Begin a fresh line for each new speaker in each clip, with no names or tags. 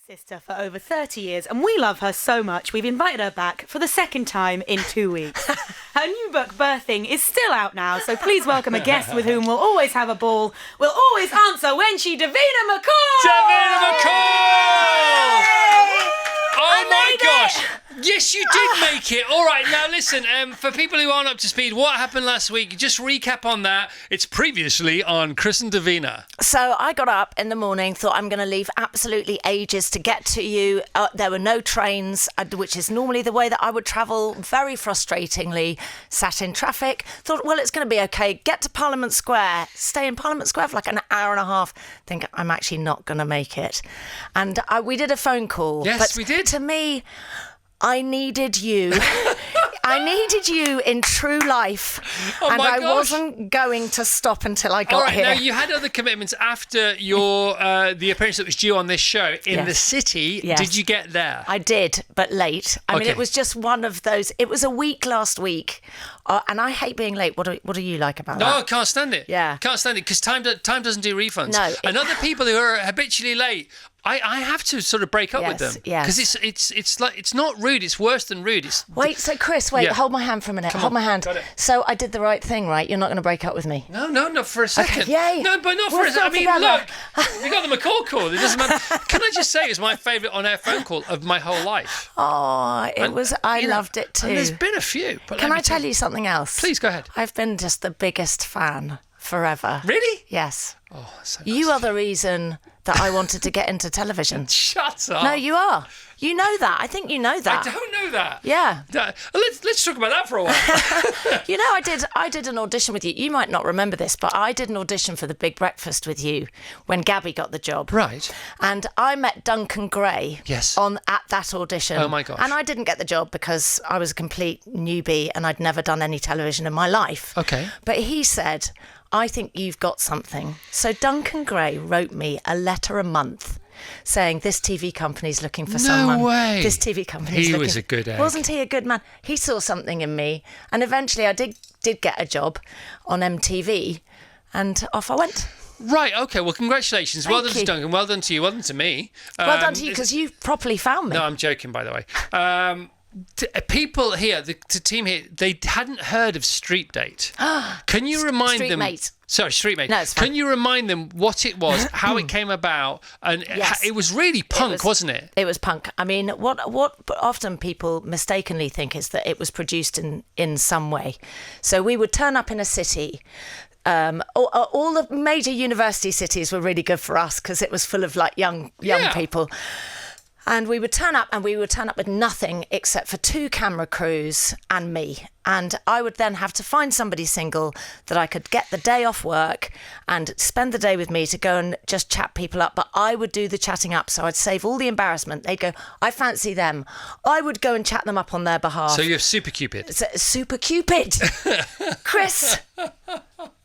sister for over 30 years, and we love her so much we've invited her back for the second time in 2 weeks. Her new book, Birthing, is still out now, so please welcome a guest with whom we'll always have a ball. We'll always answer when she, Davina McCall!
Davina McCall! Oh my gosh! Yes, you did make it. All right, now listen, for people who aren't up to speed, what happened last week? Just recap on that. It's previously on Chris and Davina.
So I got up in the morning, thought I'm going to leave absolutely ages to get to you. There were no trains, which is normally the way that I would travel, very frustratingly. Sat in traffic, thought, well, it's going to be okay. Get to Parliament Square, stay in Parliament Square for like an hour and a half. Think I'm actually not going to make it. And we did a phone call.
Yes, we did.
To me, I needed you. I needed you in true life.
Oh
and
my
I
gosh.
wasn't going to stop until I got
All right,
here.
now you had other commitments after your the appearance that was due on this show in the city.
Yes.
Did you get there?
I did, but late. I mean,
Okay.
it was just one of those. It was a week last week, and I hate being late. What do you like about
No,
that?
I can't stand it.
Yeah.
Can't stand it because time doesn't do refunds.
No,
and other people who are habitually late, I have to sort of break up with
Yes,
them.
yes.
Because it's like, it's not rude, it's worse than rude.
Wait, so Chris,
Yeah.
hold my hand for a minute.
Come
Hold
on,
my hand.
got it.
So I did the right thing, right? You're not going to break up with me.
No, for a second.
Okay, yay.
No, but not
We'll
for a second. I
still
mean,
together.
look, we got the McCall call. It doesn't matter. Can I just say it's my favourite on-air phone call of my whole life.
Oh, it was. I loved it too.
And there's been a few. But
Can I tell you something else?
Please, go ahead.
I've been just the biggest fan forever.
Really?
Yes.
Oh, that's so
You
nice.
are the reason that I wanted to get into television.
Shut up.
No, you are. You know that. I think you know that.
I don't know that.
Yeah.
Let's talk about that for a while.
You know, I did an audition with you. You might not remember this, but I did an audition for The Big Breakfast with you when Gabby got the job.
Right.
And I met Duncan Gray
Yes.
at that audition.
Oh, my gosh.
And I didn't get the job because I was a complete newbie and I'd never done any television in my life.
Okay.
But he said, I think you've got something. So Duncan Gray wrote me a letter a month saying this TV company's looking for someone.
No way.
This TV company's
He
looking.
was a good egg.
Wasn't he a good man? He saw something in me, and eventually I did get a job on MTV, and off I went.
Right, okay, well, congratulations. Well done
Thank
to
you.
Duncan, well done to you, well done to me.
Well done to you because you properly found me.
No, I'm joking, by the way. People here, the team here, they hadn't heard of Street Date. Can you remind
Street
them?
Mate.
Sorry, Street Mate.
No, it's fine.
Can you remind them what it was, how it came about? And
Yes.
it was really punk, wasn't it?
It was punk. I mean, what often people mistakenly think is that it was produced in some way. So we would turn up in a city. All the major university cities were really good for us because it was full of like young
Yeah.
people. And we would turn up with nothing except for 2 camera crews and me. And I would then have to find somebody single that I could get the day off work and spend the day with me to go and just chat people up. But I would do the chatting up. So I'd save all the embarrassment. They'd go, I fancy them. I would go and chat them up on their behalf.
So you're Super Cupid.
Super Cupid. Chris,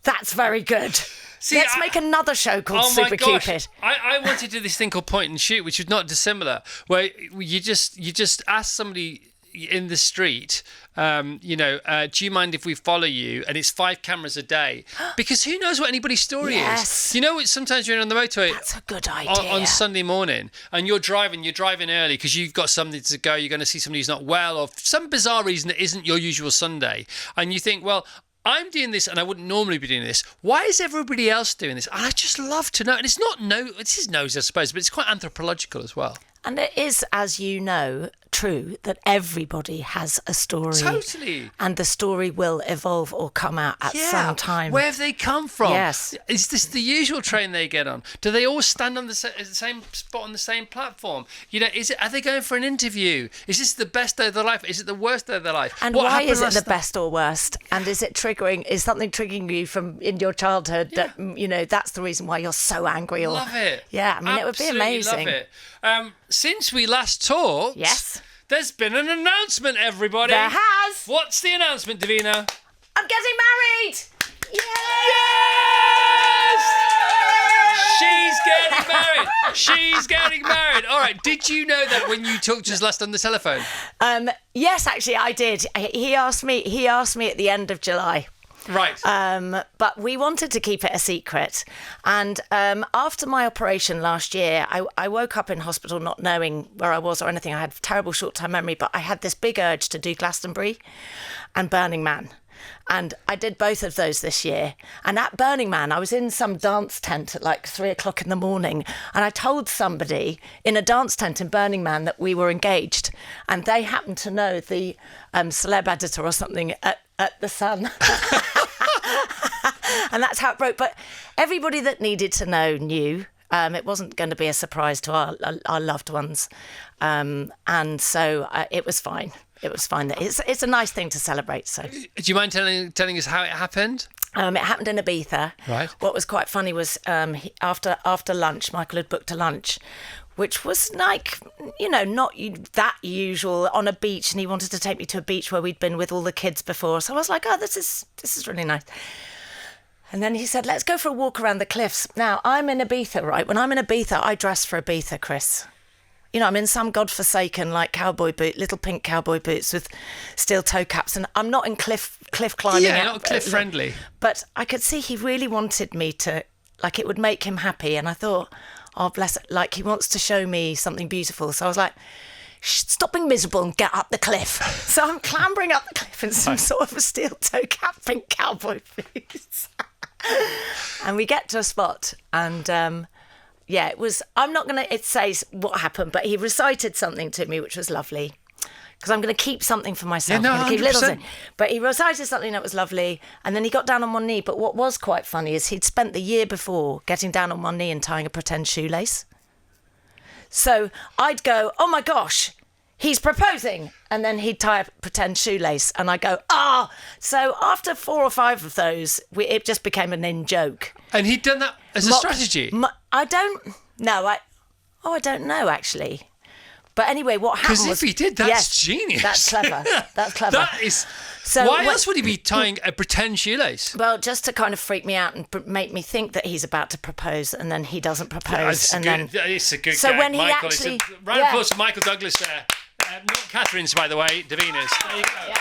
that's very good.
See,
Let's make another show called
Oh my
Super
gosh.
Cupid.
I wanted to do this thing called point and shoot, which was not dissimilar, where you just ask somebody in the street, do you mind if we follow you? And it's 5 cameras a day, because who knows what anybody's story
Yes.
is. You know, sometimes you're on the motorway.
That's a good idea.
On Sunday morning, and you're driving early because you've got something to go. You're going to see somebody who's not well, or for some bizarre reason that isn't your usual Sunday, and you think, well, I'm doing this and I wouldn't normally be doing this. Why is everybody else doing this? And I just love to know. And it's not this is nose, I suppose, but it's quite anthropological as well.
And it is, as you know, true that everybody has a story.
Totally.
And the story will evolve or come out at some time.
Where have they come from?
Yes.
Is this the usual train they get on? Do they all stand on the same spot on the same platform? You know, are they going for an interview? Is this the best day of their life? Is it the worst day of their life?
And
What
why
happened
is it
last
the best or worst? And is something triggering you from in your childhood that, that's the reason why you're so angry? Or,
Love it.
Yeah, I mean, it would be
Absolutely
amazing.
Love it. Since we last talked,
Yes.
there's been an announcement, everybody.
There has.
What's the announcement, Davina?
I'm getting married!
Yes! She's getting married. She's getting married. All right. Did you know that when you talked to us last on the telephone?
Yes, actually, I did. He asked me at the end of July.
Right.
But we wanted to keep it a secret. And after my operation last year, I woke up in hospital not knowing where I was or anything. I had terrible short-term memory, but I had this big urge to do Glastonbury and Burning Man. And I did both of those this year. And at Burning Man, I was in some dance tent at like 3:00 in the morning. And I told somebody in a dance tent in Burning Man that we were engaged. And they happened to know the celeb editor or something at The Sun. And that's how it broke. But everybody that needed to know knew. It wasn't going to be a surprise to our loved ones. And so it was fine. It was fine. It's a nice thing to celebrate. So,
do you mind telling us how it happened?
It happened in Ibiza.
Right.
What was quite funny was after lunch, Michael had booked a lunch, which was like, not that usual on a beach, and he wanted to take me to a beach where we'd been with all the kids before. So I was like, oh, this is really nice. And then he said, let's go for a walk around the cliffs. Now, I'm in Ibiza, right? When I'm in Ibiza, I dress for Ibiza, Chris. I'm in some godforsaken, like, little pink cowboy boots with steel toe caps. And I'm not in cliff climbing.
Yeah, not cliff friendly.
But I could see he really wanted me to, like, it would make him happy. And I thought, oh, bless it, like, he wants to show me something beautiful. So I was like, stop being miserable and get up the cliff. So I'm clambering up the cliff in some sort of a steel toe cap, pink cowboy boots. And we get to a spot and... it was, I'm not going to say what happened, but he recited something to me, which was lovely. Because I'm going to keep something for myself.
Yeah, no,
I'm gonna keep little
100%.
thing. But he recited something that was lovely. And then he got down on one knee. But what was quite funny is he'd spent the year before getting down on one knee and tying a pretend shoelace. So I'd go, oh my gosh, he's proposing. And then he'd tie a pretend shoelace. And I go, ah. So after 4 or 5 of those, it just became an in-joke.
And he'd done that as a strategy?
I don't know, actually. But anyway, what happened was...
Because if he did, that's genius.
That's clever. That's clever.
That is...
So
why else would he be tying a pretend shoelace?
Well, just to kind of freak me out and make me think that he's about to propose, and then he doesn't propose.
It's a good
so
gag,
when he
Michael.
actually...
It's a round of applause for Michael Douglas there. Not Catherine's, by the way, Davina's. There you go.
Yeah.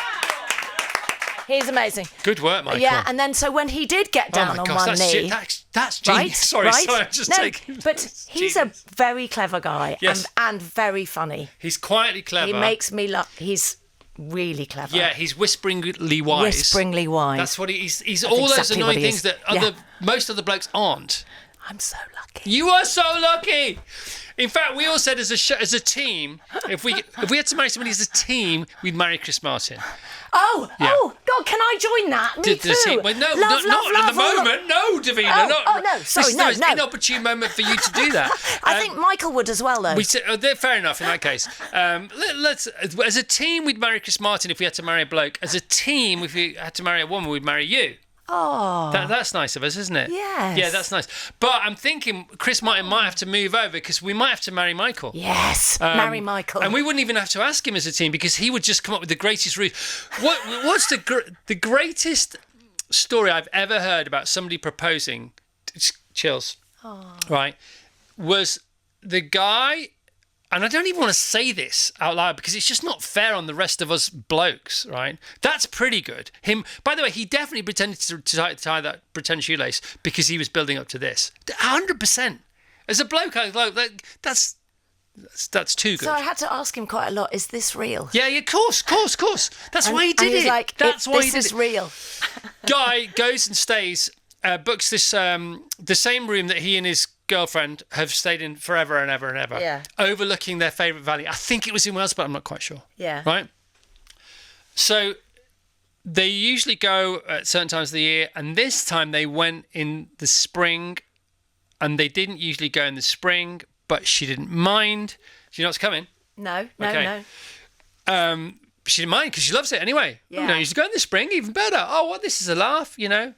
He's amazing.
Good work, Michael.
Yeah, and then so when he did get down on one knee...
That's genius. Sorry, I'm just taking...
But he's a very clever guy.
Yes.
And very funny.
He's quietly clever.
He makes me laugh. He's really clever.
Yeah, he's whisperingly wise.
Whisperingly wise.
That's what he's all those
exactly
annoying
what he
things
is.
that most other blokes aren't.
I'm so lucky.
You are so lucky. In fact, we all said as a team, if we had to marry somebody as a team, we'd marry Chris Martin.
Oh,
Yeah.
oh, God, can I join that? Me too.
Well, no,
love,
not at the moment. No, Davina.
No, sorry,
this
no.
is an inopportune moment for you to do that.
I think Michael would as well, though.
We said, fair enough in that case. Let's, as a team, we'd marry Chris Martin if we had to marry a bloke. As a team, if we had to marry a woman, we'd marry you.
Oh.
That's nice of us, isn't it?
Yes.
Yeah, that's nice. But I'm thinking Chris Martin might have to move over because we might have to marry Michael.
Yes, marry Michael.
And we wouldn't even have to ask him as a team because he would just come up with the greatest route. What's the greatest story I've ever heard about somebody proposing? Chills. Oh. Right. Was the guy... And I don't even want to say this out loud because it's just not fair on the rest of us blokes, right? That's pretty good. By the way, he definitely pretended to tie that pretend shoelace because he was building up to this. 100%. As a bloke, that's too good.
So I had to ask him quite a lot, is this real?
Yeah, of course. That's why he did
and he's
it.
Like,
that's why he did
this is
it.
real.
Guy goes and stays, books this the same room that he and his girlfriend have stayed in forever and ever and ever, overlooking their favourite valley. I think it was in Wales, but I'm not quite sure.
Yeah.
Right? So they usually go at certain times of the year, and this time they went in the spring, and they didn't usually go in the spring, but she didn't mind. Do you know what's coming?
No.
She didn't mind because she loves it anyway.
Yeah.
You know, you should go in the spring, even better. Oh, what? This is a laugh, you know.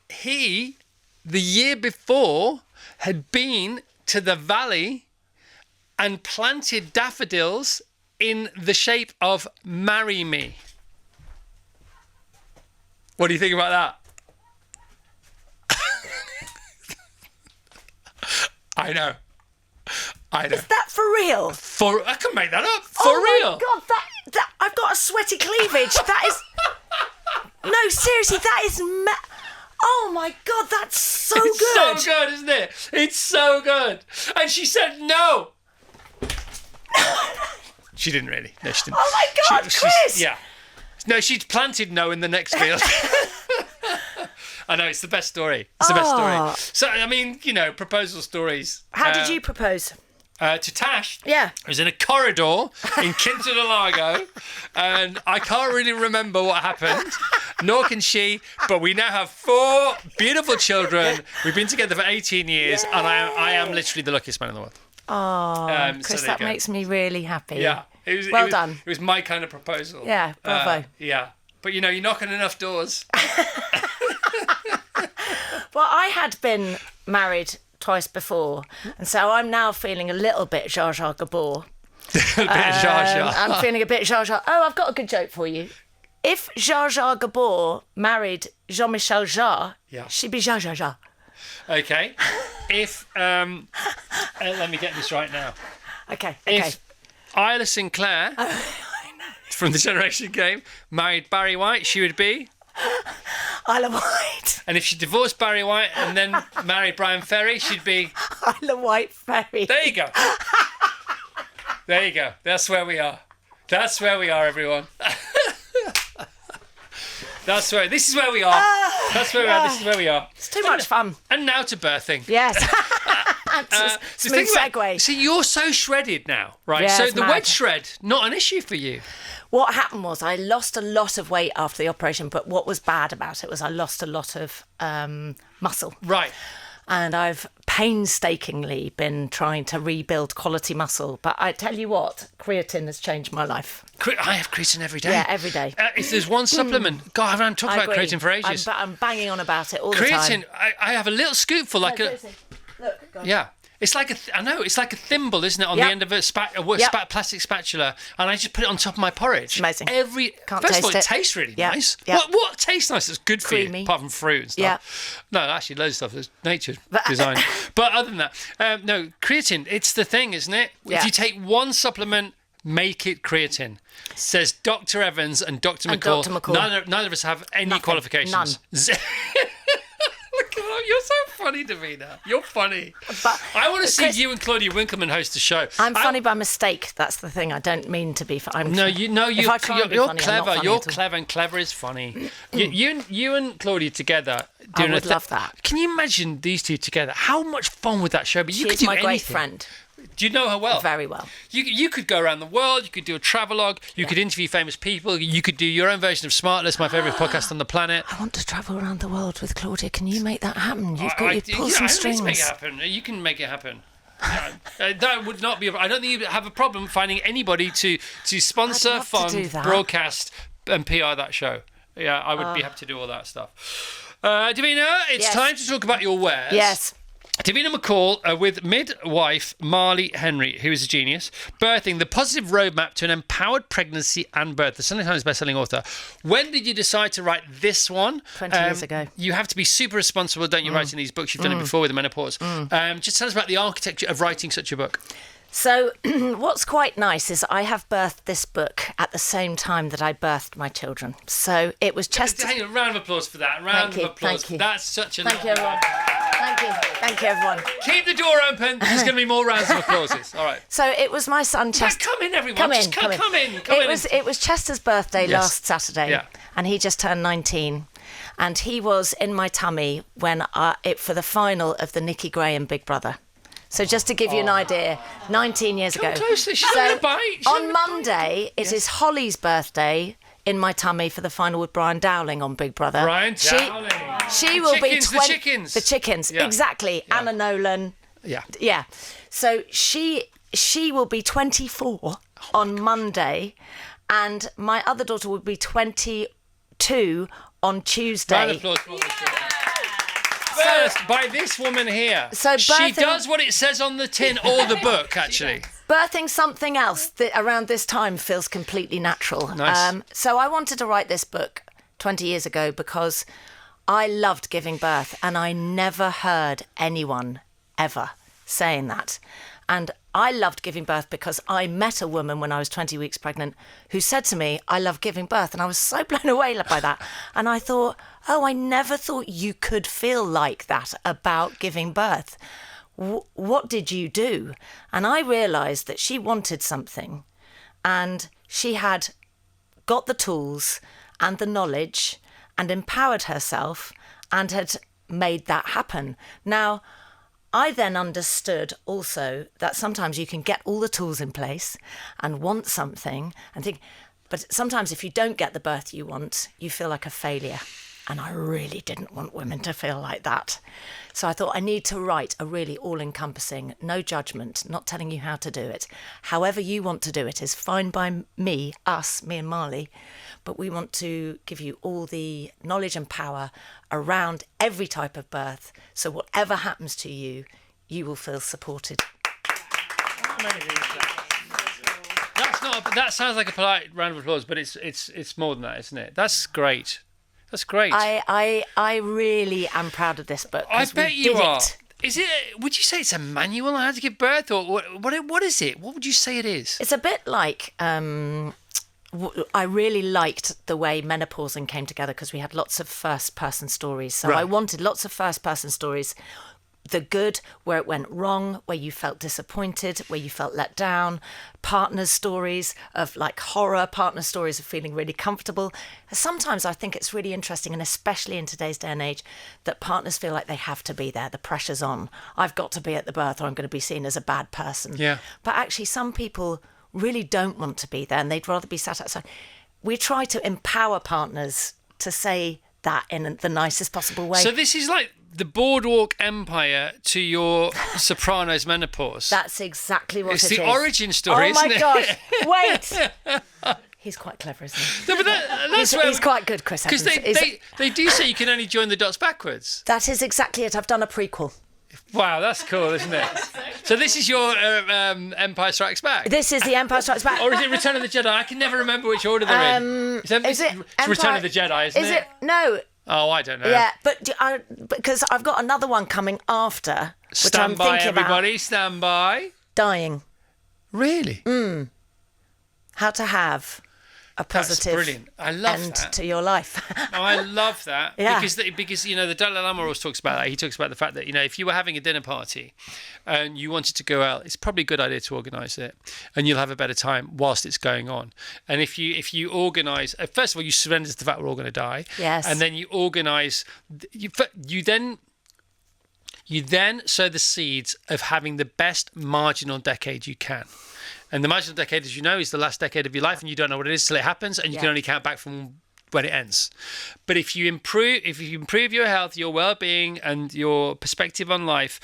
He, the year before, had been to the valley and planted daffodils in the shape of "Marry Me." What do you think about that? I know.
Is that for real?
I can make that up. For
oh
real.
Oh my God, that I've got a sweaty cleavage. That is... No, seriously, that is... Oh, my God, that's so good.
It's so good, isn't it? It's so good. And she said no. She didn't really. No, she didn't.
Oh, my God, Chris.
Yeah. No, she'd planted no in the next field. I know, it's the best story. It's the best story. So, I mean, proposal stories.
How did you propose?
To Tash.
Yeah.
It was in a corridor in Quinta del Lago, and I can't really remember what happened, nor can she, but we now have 4 beautiful children. We've been together for 18 years, and I am literally the luckiest man in the world.
Oh, Chris, that makes me really happy.
Yeah.
Well done.
It was my kind of proposal.
Yeah, bravo.
Yeah. But, you knock on enough doors.
Well, I had been married twice before, and so I'm now feeling a little bit Zsa Zsa Gabor. I'm feeling a bit Zsa Zsa. Oh, I've got a good joke for you. If Zsa Zsa Gabor married Jean-Michel Jarre, she'd be Zsa Zsa Zsa.
Okay. If, let me get this right now.
Okay.
If Isla Sinclair, from the Generation Game, married Barry White, she would be...
Isla White.
And if she divorced Barry White and then married Brian Ferry, she'd be...
Isla White Ferry.
There you go. There you go. That's where we are. That's where we are, everyone. This is where we are. That's where we are. This is where we are.
It's too much fun.
And now to birthing.
Yes. Smooth segue.
See, you're so shredded now, right?
Yeah,
so the wedge shred, not an issue for you.
What happened was I lost a lot of weight after the operation, but what was bad about it was I lost a lot of muscle.
Right.
And I've painstakingly been trying to rebuild quality muscle. But I tell you what, creatine has changed my life.
I have creatine every day.
Yeah, every day.
If there's one supplement, God, I haven't talked about creatine for ages.
I'm banging on about it all the
time.
Creatine,
I have a little scoopful, like a...
Look, go on.
Yeah. It's like it's like a thimble, isn't it, on the end of a plastic spatula, and I just put it on top of my porridge.
It's amazing.
First of all, it tastes really nice.
Yep.
What tastes nice that's good for
Creamy.
you, apart from fruit and stuff?
Yeah.
No, actually, loads of stuff that's nature designed. But other than that, no, creatine, it's the thing, isn't it?
Yeah.
If you take one supplement, make it creatine. Says Dr. Evans and Dr. McCall.
Dr. McCall.
Neither of us have any qualifications.
None.
You're so funny, Davina. You're funny.
But
I want to see you and Claudia Winkleman host a show.
I'm funny by mistake. That's the thing. I don't mean to be funny.
You're
funny,
clever. You're clever, and clever is funny. you and Claudia together doing
I would love that.
Can you imagine these two together? How much fun would that show be?
She's my great friend.
Do you know her well?
Very well.
You could go around the world. You could do a travelogue. You could interview famous people. You could do your own version of Smartless, my favourite podcast on the planet.
I want to travel around the world with Claudia. Can you make that happen? You've got to pull some strings.
I make it happen. You can make it happen. That would not be. I don't think you have a problem finding anybody to sponsor, fund, broadcast, and PR that show. Yeah, I would be happy to do all that stuff. Davina, it's time to talk about your wares.
Yes.
Davina McCall with midwife Marley Henry, who is a genius, birthing the positive roadmap to an empowered pregnancy and birth. The Sunday Times bestselling author. When did you decide to write this one?
20 years ago.
You have to be super responsible, don't you, writing these books? You've done it before with the menopause. Just tell us about the architecture of writing such a book.
So what's quite nice is I have birthed this book at the same time that I birthed my children. So it was Chester...
Hang on, a round of applause for that. Round of applause.
Thank you.
That's such a...
Thank you, everyone. Thank you, everyone.
Keep the door open. There's going to be more rounds of applauses. All right.
So it was my son Chester...
Come in, everyone. Come in.
It was Chester's birthday last Saturday, and he just turned 19. And he was in my tummy when for the final of the Nicky Graham Big Brother. So just to give you an idea, 19 years ago.
Closer. She's having a bite.
On Monday, it is Holly's birthday in my tummy for the final with Brian Dowling on Big Brother.
Brian Dowling.
She will be 20.
The
chickens, exactly. Yeah. Anna Nolan. Yeah. So she will be 24 on Monday, and my other daughter will be 22 on Tuesday.
Round of applause for all the children. First, by this woman here.
So
she does what it says on the tin or the book, actually.
Birthing something else that around this time feels completely natural.
Nice.
So I wanted to write this book 20 years ago because I loved giving birth, and I never heard anyone ever saying that. And I loved giving birth because I met a woman when I was 20 weeks pregnant who said to me, I love giving birth. And I was so blown away by that. And I thought, oh, I never thought you could feel like that about giving birth. What did you do? And I realised that she wanted something, and she had got the tools and the knowledge and empowered herself and had made that happen. Now, I then understood also that sometimes you can get all the tools in place and want something and think, but sometimes if you don't get the birth you want, you feel like a failure. And I really didn't want women to feel like that. So I thought I need to write a really all-encompassing, no judgment, not telling you how to do it. However you want to do it is fine by me and Marley, but we want to give you all the knowledge and power around every type of birth. So whatever happens to you, you will feel supported.
That sounds like a polite round of applause, but it's more than that, isn't it? That's great. That's great.
I really am proud of this book.
I bet you are. Is it? Would you say it's a manual on how to give birth, or what is it? What would you say it is?
It's a bit like. I really liked the way menopausing came together because we had lots of first-person stories. So
Right.
I wanted lots of first-person stories. The good, where it went wrong, where you felt disappointed, where you felt let down, partners' stories of like horror, partner stories of feeling really comfortable. Sometimes I think it's really interesting, and especially in today's day and age, that partners feel like they have to be there. The pressure's on. I've got to be at the birth or I'm going to be seen as a bad person.
Yeah.
But actually some people really don't want to be there and they'd rather be sat outside. We try to empower partners to say that in the nicest possible way.
So this is like the Boardwalk Empire to your Sopranos menopause.
That's exactly what
It's
it is.
the origin story,
Oh my
isn't it?
gosh! Wait. He's quite clever, isn't he?
No, but that's where
He's quite good, Chris Evans.
because they do say you can only join the dots backwards.
That is exactly it. I've done a prequel.
Wow, that's cool, isn't it? So this is your Empire Strikes Back,
This is the Empire Strikes Back.
or is it Return of the Jedi? I can never remember which order they're in.
Is it
It's Return of the Jedi, isn't
Is it? No.
Oh, I don't know.
Yeah, but because I've got another one coming after, which I'm
Stand by,
thinking
everybody.
about.
Stand by.
Dying.
Really?
How to have a positive
brilliant. I love
end
that.
to your life.
No, I love that.
Yeah.
Because you know the Dalai Lama always talks about that. He talks about the fact that, you know, if you were having a dinner party and you wanted to go out, it's probably a good idea to organise it, and you'll have a better time whilst it's going on. And if you organise, first of all, you surrender to the fact we're all going to die.
Yes.
And then you organise. You then sow the seeds of having the best marginal decade you can. And the marginal decade, as you know, is the last decade of your life, and you don't know what it is till it happens, and you can only count back from when it ends. But if you improve your health, your well-being, and your perspective on life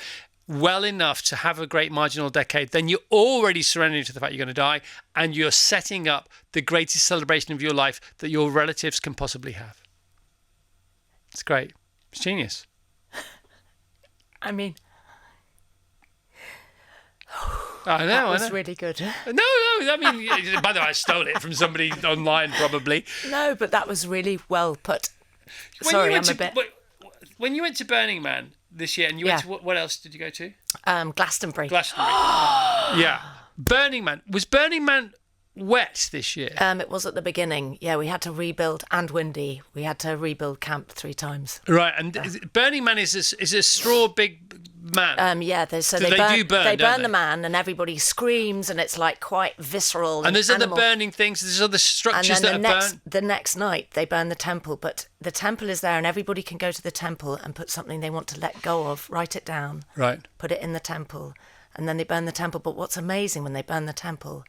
well enough to have a great marginal decade, then you're already surrendering to the fact you're going to die, and you're setting up the greatest celebration of your life that your relatives can possibly have. It's great. It's genius.
I mean,
I know.
that was
I know.
really good.
No. I mean, by the way, I stole it from somebody online, probably.
No, but that was really well put.
When
Sorry,
you
I'm
went
a bit.
When you went to Burning Man this year, and you went to what else did you go to?
Glastonbury.
Glastonbury. Yeah. Burning Man. Was Burning Man wet this year?
It was at the beginning. Yeah, we had to rebuild, and windy. We had to rebuild camp 3 times.
Right. And Burning Man is a straw big man.
Yeah, they
do burn,
they
don't
burn
they?
the man, and everybody screams, and it's like quite visceral.
And there's other
animal.
burning things. There's other
And
structures
then
that are burned.
the next night they burn the temple, but the temple is there, and everybody can go to the temple and put something they want to let go of, write it down,
Right.
put it in the temple, and then they burn the temple. But what's amazing when they burn the temple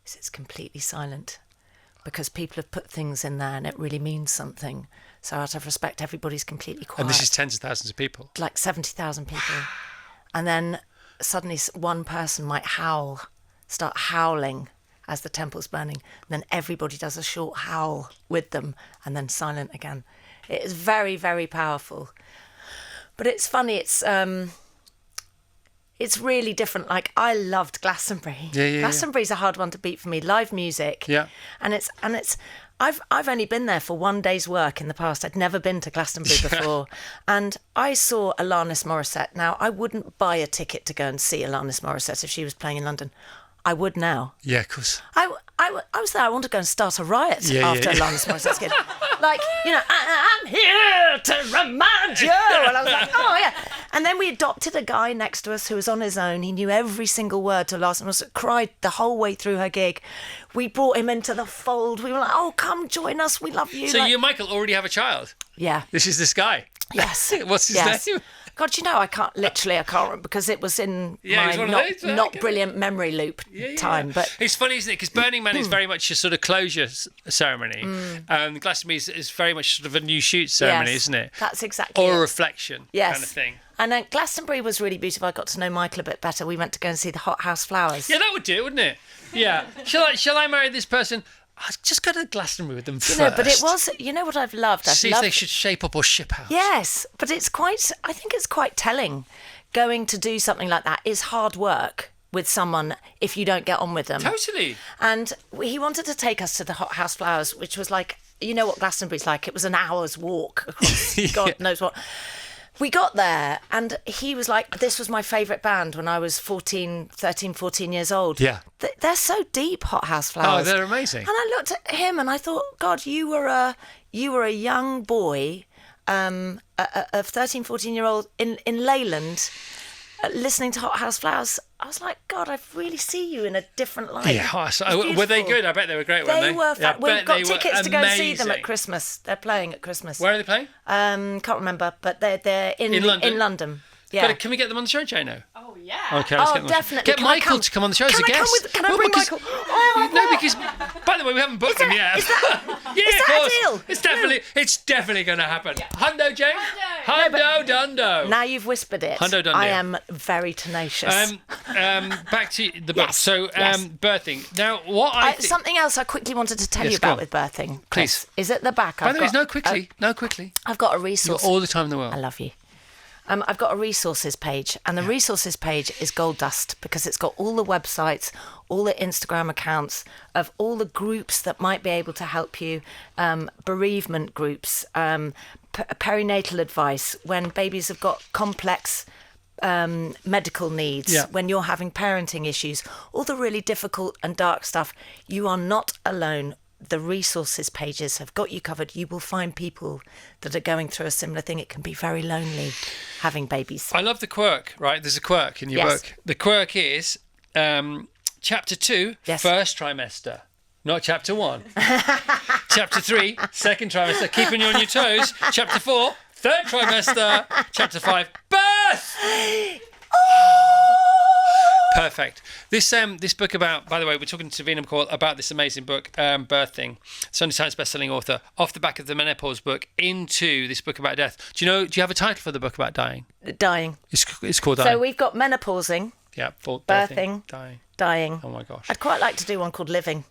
is it's completely silent, because people have put things in there and it really means something. So out of respect, everybody's completely quiet.
And this is tens of thousands of people.
Like 70,000 people. And then suddenly one person might start howling as the temple's burning. And then everybody does a short howl with them, and then silent again. It is very, very powerful. But it's funny, it's really different. Like, I loved Glastonbury.
Yeah.
Glastonbury's a hard one to beat for me. Live music.
Yeah.
And it's I've only been there for one day's work in the past. I'd never been to Glastonbury before. And I saw Alanis Morissette. Now, I wouldn't buy a ticket to go and see Alanis Morissette if she was playing in London. I would now.
Yeah, of course.
I was there. I want to go and start a riot after Alanis Morissette's kid. Like, I'm here to remind you. And I was like, oh, yeah. And then we adopted a guy next to us who was on his own. He knew every single word to Alanis Morissette, cried the whole way through her gig. We brought him into the fold. We were like, oh, come join us. We love you.
So you and Michael already have a child?
Yeah.
This is this guy?
Yes.
What's his name?
God, I can't remember because it was in my not brilliant memory loop time. But
it's funny, isn't it? Because Burning Man is very much a sort of closure ceremony. Glastonbury is very much sort of a new shoot ceremony, isn't it?
That's exactly
Or
it.
a reflection kind of thing.
And then Glastonbury was really beautiful. I got to know Michael a bit better. We went to go and see the Hothouse Flowers.
Yeah, that would do it, wouldn't it? Yeah. Shall I marry this person? I'll just go to Glastonbury with them first.
But it was, what I've loved?
See if they should shape up or ship out.
Yes, but I think it's quite telling. Going to do something like that is hard work with someone if you don't get on with them.
Totally.
And he wanted to take us to the Hothouse Flowers, which was like, you know what Glastonbury's like? It was an hour's walk across God knows what. We got there and he was like, this was my favourite band when I was 13, 14 years old.
Yeah.
They're so deep, Hothouse Flowers.
Oh, they're amazing.
And I looked at him and I thought, God, you were a young boy, a 13, 14-year-old in Leyland, listening to Hothouse Flowers. I was like, God, I really see you in a different light.
Yeah, were they good? I bet they were great, weren't they?
They were. We've got tickets to go and see them
amazing.
at Christmas. They're playing at Christmas.
Where are they playing?
Can't remember, but they're in London. Yeah.
Can we get them on the show, Jano?
Oh, yeah.
Okay, let's get them
definitely.
Get Michael to come on the show as a guest.
Can I bring Michael?
No, because by the way, we haven't booked them yet.
Is that
of course.
a deal?
It's definitely going to happen. Yeah. Hundo, Jane. Hundo Dundo.
Now you've whispered it.
Hundo Dundo.
I am very tenacious.
Back to the book.
Yes,
So, birthing. Now, what
something else I quickly wanted to tell you about with birthing,
Please.
is at the back.
By the way, no quickly.
I've got a resource.
You've got all the time in the world.
I love you. I've got a resources page, and the resources page is gold dust because it's got all the websites, all the Instagram accounts of all the groups that might be able to help you, bereavement groups, perinatal advice when babies have got complex medical needs, when you're having parenting issues, all the really difficult and dark stuff. You are not alone. The resources pages have got you covered. You will find people that are going through a similar thing. It can be very lonely having babies.
I love the quirk, right? There's a quirk in your book. The quirk is chapter 2, first trimester, not chapter 1. Chapter 3, second trimester, keeping you on your toes. Chapter 4, third trimester. Chapter 5, birth! Perfect. This book about, by the way, we're talking to Davina McCall about this amazing book, Birthing. Sunday Times bestselling author, off the back of the menopause book into this book about death. Do you have a title for the book about dying?
Dying.
It's called Dying.
So we've got menopausing.
Yeah,
birthing, dying.
Oh my gosh.
I'd quite like to do one called living.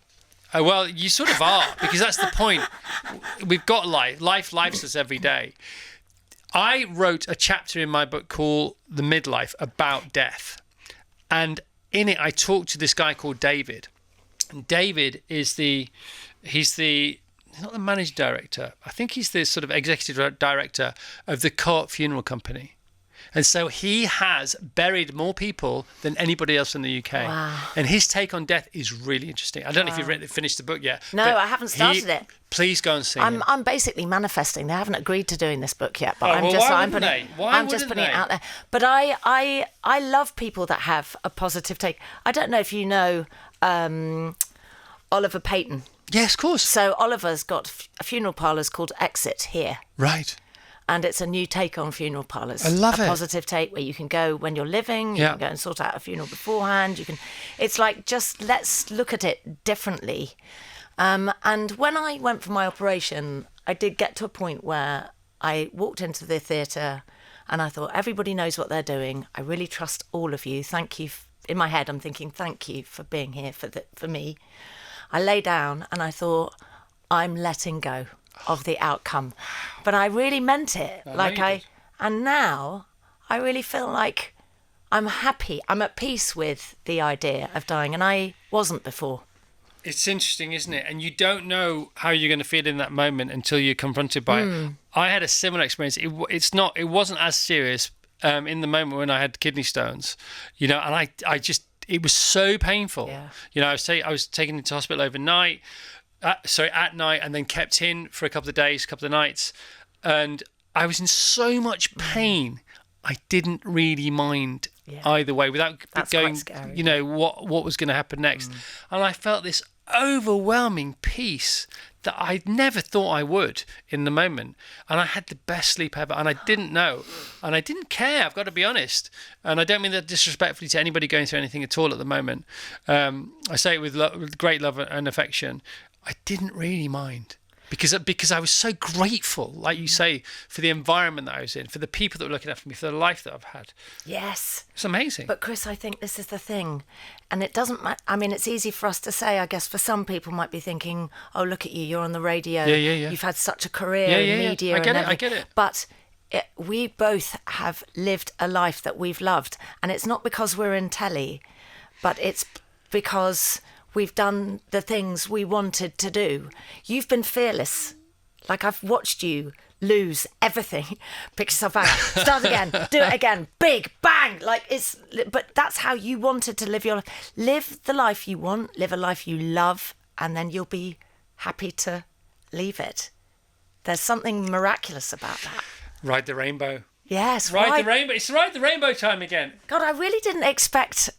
Oh, well, you sort of are, because that's the point. We've got life. Life lives us every day. I wrote a chapter in my book called The Midlife about death. And in it, I talked to this guy called David. And David is he's not the managing director. I think he's the sort of executive director of the Co-op Funeral Company. And so he has buried more people than anybody else in the UK.
Wow.
And his take on death is really interesting. I don't know if you've finished the book yet.
No, I haven't started it.
Please go and see him.
I'm basically manifesting. They haven't agreed to doing this book yet, but I'm just putting it out there. But I love people that have a positive take. I don't know if you know Oliver Payton.
Yes, of course.
So Oliver's got a funeral parlours called Exit here.
Right.
And it's a new take on funeral parlours.
I love it.
A positive take where you can go when you're living, you can go and sort out a funeral beforehand. It's like, just let's look at it differently. And when I went for my operation, I did get to a point where I walked into the theatre and I thought, everybody knows what they're doing. I really trust all of you. Thank you. In my head, I'm thinking, thank you for being here for me. I lay down and I thought, I'm letting go of the outcome, but I really meant it. And now I really feel like I'm happy. I'm at peace with the idea of dying, and I wasn't before.
It's interesting, isn't it? And you don't know how you're going to feel in that moment until you're confronted by it. I had a similar experience. It wasn't as serious in the moment when I had kidney stones, and I just, it was so painful.
Yeah.
I was taken into hospital overnight, at night, and then kept in for a couple of nights, and I was in so much pain. I didn't really mind either way, without going,
scary,
what was going to happen next. And I felt this overwhelming peace that I never thought I would in the moment. And I had the best sleep ever, and I didn't know, and I didn't care, I've got to be honest. And I don't mean that disrespectfully to anybody going through anything at all at the moment. I say it with great love and affection. I didn't really mind. Because I was so grateful, like you say, for the environment that I was in, for the people that were looking after me, for the life that I've had.
Yes.
It's amazing.
But Chris, I think this is the thing. And it doesn't matter. I mean, it's easy for us to say, I guess, for some people might be thinking, oh, look at you, you're on the radio.
Yeah.
You've had such a career in media.
I get it.
But we both have lived a life that we've loved. And it's not because we're in telly, but it's because we've done the things we wanted to do. You've been fearless. Like, I've watched you lose everything. Pick yourself back, start again, do it again, big bang. But that's how you wanted to live your life. Live the life you want, live a life you love, and then you'll be happy to leave it. There's something miraculous about that.
Ride the rainbow.
Yes,
Ride the rainbow. It's ride the rainbow time again.
God, I really didn't expect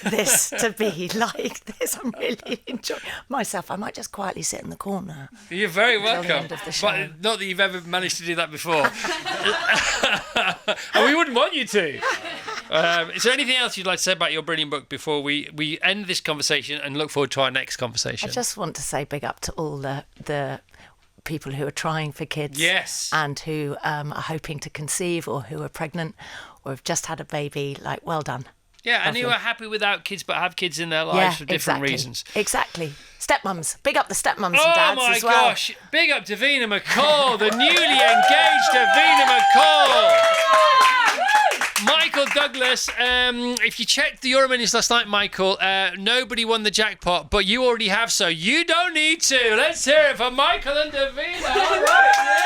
this to be like this. I'm really enjoying myself. I might just quietly sit in the corner.
You're very welcome.
End of the show.
But not that you've ever managed to do that before. And we wouldn't want you to. Is there anything else you'd like to say about your brilliant book before we end this conversation and look forward to our next conversation?
I just want to say big up to all the people who are trying for kids.
Yes.
And who are hoping to conceive, or who are pregnant, or have just had a baby. Well done.
Yeah, and who are happy without kids but have kids in their lives for different reasons.
Exactly. Stepmums. Big up the stepmums and dads as well.
Oh my gosh. Big up Davina McCall, the newly engaged Davina McCall. Michael Douglas, if you checked the Eurominutes last night, Michael, nobody won the jackpot, but you already have, so you don't need to. Let's hear it for Michael and Davina. All right, yeah.